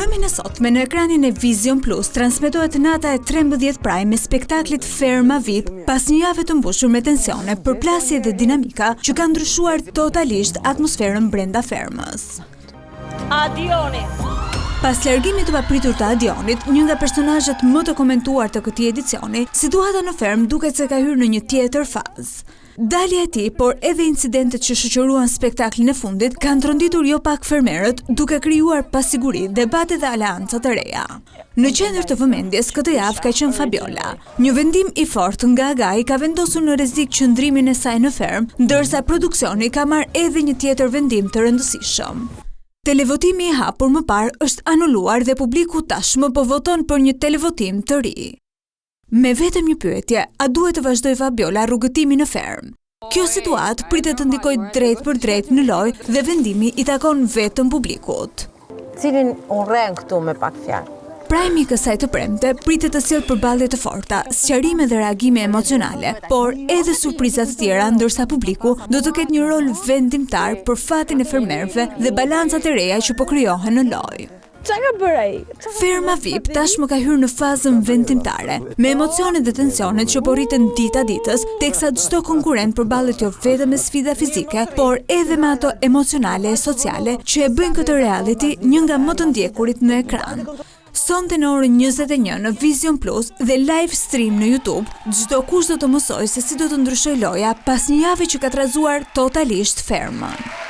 Programin e sotme në ekranin e Vision Plus transmetohet nata e 13 praj me spektaklit Ferma VIP pas një jave të mbushur me tensione, përplasje dhe dinamika që kanë ndryshuar totalisht atmosferën brenda fermës. Adioni. Pas largimit të papritur të Adionit, një nga personazhet më të komentuar të këtij edicioni, situata në fermë duket se ka hyrë në një tjetër fazë. Dalja e tij, por edhe incidentet që shoqëruan spektaklin e fundit, kanë tronditur jo pak fermerët, duke krijuar pasiguri, debate dhe aleanca të reja. Në qendër të vëmendjes këtë javë ka qenë Fabiola. Një vendim i fortë nga Agai ka vendosur në rrezik qëndrimin e saj në fermë, ndërsa produksioni ka marrë edhe një tjetër vendim të rëndësishëm. Televotimi i hapur më parë është anuluar dhe publiku tashmë po voton për një televotim të ri. Me vetëm një pyetje, a duhet të vazhdoj Fabiola rrugëtimin në fermë? Kjo situatë pritet të ndikojë drejt për drejt në lojë dhe vendimi i takon vetëm publikut. Cilin urren këtu me pak fjalë. Prajmi i kësaj të premte pritet të sjellë përballje të forta, sqarime dhe reagime emocionale, por edhe surpriza të tjera, ndërsa publiku do të ketë një rol vendimtar për fatin e fermerëve dhe balancat e reja që po krijohen në lojë. Ferma VIP tashmë ka hyrë në fazën vendimtare, me emocionet dhe tensionet që po rriten dita ditës, teksa çdo konkurrent përballet jo vetëm me sfida fizike, por edhe me ato emocionale e sociale që e bëjnë këtë reality një nga më të ndjekurit në ekran. Sonte në orën 21 në Vision Plus dhe live stream në YouTube, çdo kush do të mësojë se si do të ndryshojë loja pas një jave që ka trazuar totalisht fermën.